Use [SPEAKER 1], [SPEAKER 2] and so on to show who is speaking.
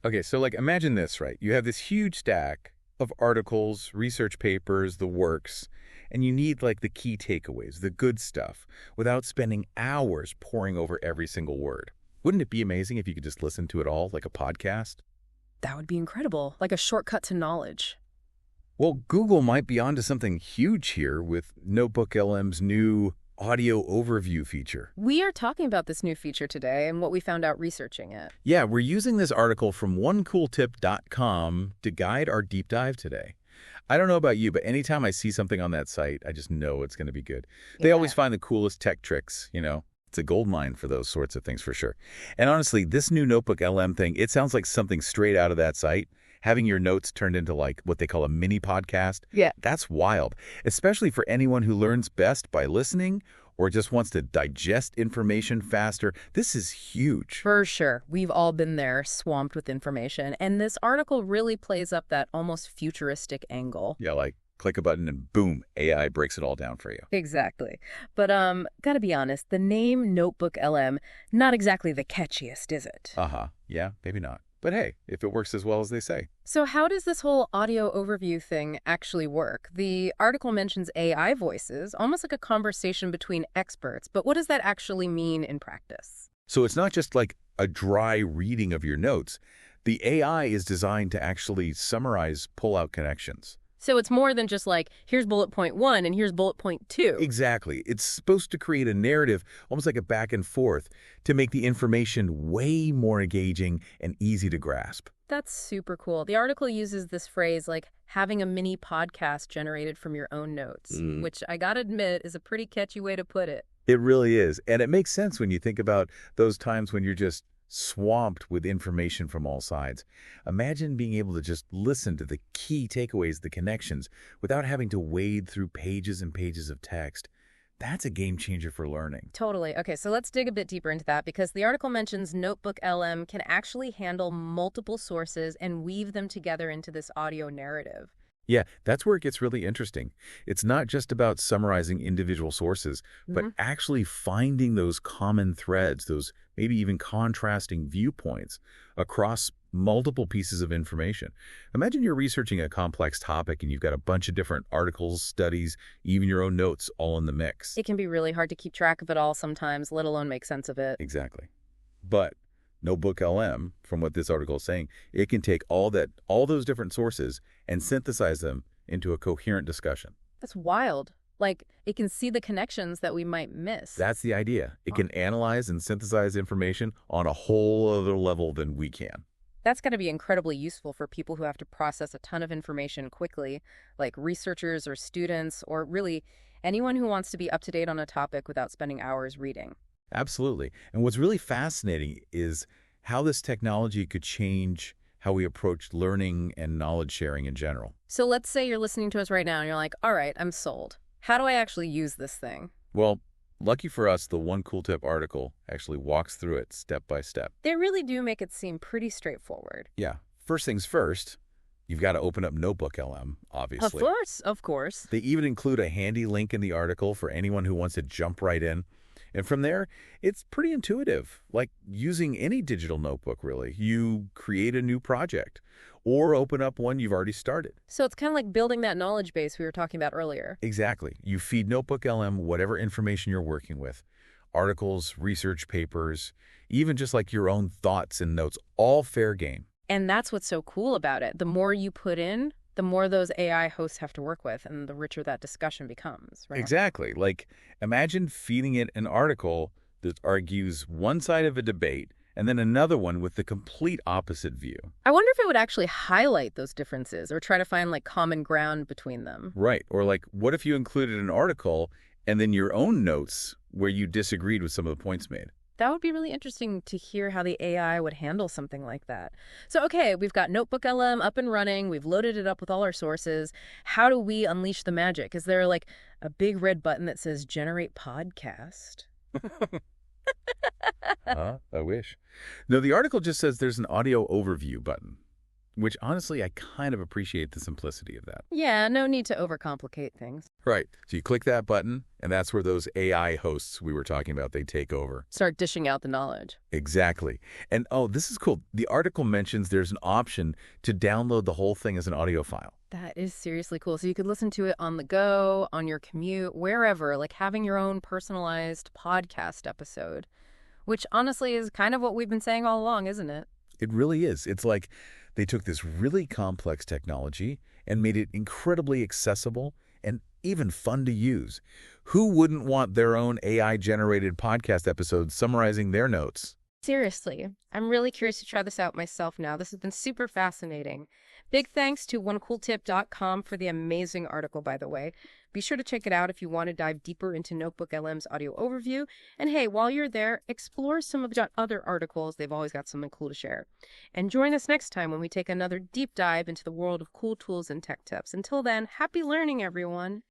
[SPEAKER 1] Okay, so like imagine this, right? You have this huge stack of articles, research papers, the works, and you need like the key takeaways, the good stuff, without spending hours poring over every single word. Wouldn't it be amazing if you could just listen to it all like a podcast?
[SPEAKER 2] That would be incredible, like a shortcut to knowledge.
[SPEAKER 1] Well, Google might be onto something huge here with NotebookLM's new audio overview feature.
[SPEAKER 2] We are talking about this new feature today and what we found out researching it.
[SPEAKER 1] Yeah, we're using this article from OneCoolTip.com to guide our deep dive today. I don't know about you, but anytime I see something on that site, I just know it's going to be good. They
[SPEAKER 2] Yeah.
[SPEAKER 1] always find the coolest tech tricks, you know. It's a gold mine for those sorts of things for sure. And honestly, this new Notebook LM thing, it sounds like something straight out of that site. Having your notes turned into like what they call a mini podcast.
[SPEAKER 2] Yeah.
[SPEAKER 1] That's wild, especially for anyone who learns best by listening or just wants to digest information faster. This is huge.
[SPEAKER 2] For sure. We've all been there, swamped with information. And this article really plays up that almost futuristic angle.
[SPEAKER 1] Yeah, like click a button and boom, AI breaks it all down for you.
[SPEAKER 2] Exactly. But gotta be honest, the name Notebook LM, not exactly the catchiest, is it?
[SPEAKER 1] Uh-huh. Yeah, maybe not. But hey, if it works as well as they say.
[SPEAKER 2] So how does this whole audio overview thing actually work? The article mentions AI voices, almost like a conversation between experts, but what does that actually mean in practice?
[SPEAKER 1] So it's not just like a dry reading of your notes. The AI is designed to actually summarize, pull out connections.
[SPEAKER 2] So it's more than just like, here's bullet point 1 and here's bullet point 2.
[SPEAKER 1] Exactly. It's supposed to create a narrative, almost like a back and forth, to make the information way more engaging and easy to grasp.
[SPEAKER 2] That's super cool. The article uses this phrase like having a mini podcast generated from your own notes, which I gotta admit is a pretty catchy way to put it.
[SPEAKER 1] It really is. And it makes sense when you think about those times when you're just swamped with information from all sides. Imagine being able to just listen to the key takeaways, the connections, without having to wade through pages and pages of text. That's a game changer for learning.
[SPEAKER 2] Totally. Okay, so let's dig a bit deeper into that because the article mentions Notebook LM can actually handle multiple sources and weave them together into this audio narrative.
[SPEAKER 1] Yeah, that's where it gets really interesting. It's not just about summarizing individual sources, but actually finding those common threads, those maybe even contrasting viewpoints across multiple pieces of information. Imagine you're researching a complex topic and you've got a bunch of different articles, studies, even your own notes all in the mix.
[SPEAKER 2] It can be really hard to keep track of it all sometimes, let alone make sense of it.
[SPEAKER 1] Exactly. But Notebook LM, from what this article is saying, it can take all those different sources and synthesize them into a coherent discussion.
[SPEAKER 2] That's wild. Like, it can see the connections that we might miss.
[SPEAKER 1] That's the idea. It can analyze and synthesize information on a whole other level than we can.
[SPEAKER 2] That's got to be incredibly useful for people who have to process a ton of information quickly, like researchers or students, or really anyone who wants to be up to date on a topic without spending hours reading.
[SPEAKER 1] Absolutely. And what's really fascinating is how this technology could change how we approach learning and knowledge sharing in general.
[SPEAKER 2] So let's say you're listening to us right now and you're like, all right, I'm sold. How do I actually use this thing?
[SPEAKER 1] Well, lucky for us, the OneCoolTip article actually walks through it step by step.
[SPEAKER 2] They really do make it seem pretty straightforward.
[SPEAKER 1] Yeah. First things first, you've got to open up NotebookLM, obviously.
[SPEAKER 2] Of course.
[SPEAKER 1] They even include a handy link in the article for anyone who wants to jump right in. And from there, it's pretty intuitive, like using any digital notebook, really. You create a new project or open up one you've already started.
[SPEAKER 2] So it's kind of like building that knowledge base we were talking about earlier.
[SPEAKER 1] Exactly. You feed NotebookLM whatever information you're working with. Articles, research papers, even just like your own thoughts and notes, all fair game.
[SPEAKER 2] And that's what's so cool about it. The more you put in, the more those AI hosts have to work with and the richer that discussion becomes, right?
[SPEAKER 1] Exactly. Like, imagine feeding it an article that argues one side of a debate and then another one with the complete opposite view.
[SPEAKER 2] I wonder if it would actually highlight those differences or try to find like common ground between them.
[SPEAKER 1] Right. Or like, what if you included an article and then your own notes where you disagreed with some of the points made?
[SPEAKER 2] That would be really interesting to hear how the AI would handle something like that. So, okay, we've got NotebookLM up and running. We've loaded it up with all our sources. How do we unleash the magic? Is there like a big red button that says generate podcast?
[SPEAKER 1] I wish. No, the article just says there's an audio overview button. which honestly, I kind of appreciate the simplicity of that.
[SPEAKER 2] Yeah, no need to overcomplicate things.
[SPEAKER 1] Right. So you click that button, and that's where those AI hosts we were talking about, they take over.
[SPEAKER 2] Start dishing out the knowledge.
[SPEAKER 1] Exactly. And oh, this is cool. The article mentions there's an option to download the whole thing as an audio file.
[SPEAKER 2] That is seriously cool. So you could listen to it on the go, on your commute, wherever, like having your own personalized podcast episode, which honestly is kind of what we've been saying all along, isn't it?
[SPEAKER 1] It really is. It's like they took this really complex technology and made it incredibly accessible and even fun to use. Who wouldn't want their own AI-generated podcast episode summarizing their notes?
[SPEAKER 2] Seriously, I'm really curious to try this out myself now. This has been super fascinating. Big thanks to OneCoolTip.com for the amazing article, by the way. Be sure to check it out if you want to dive deeper into NotebookLM's audio overview. And hey, while you're there, explore some of the other articles. They've always got something cool to share. And join us next time when we take another deep dive into the world of cool tools and tech tips. Until then, happy learning, everyone.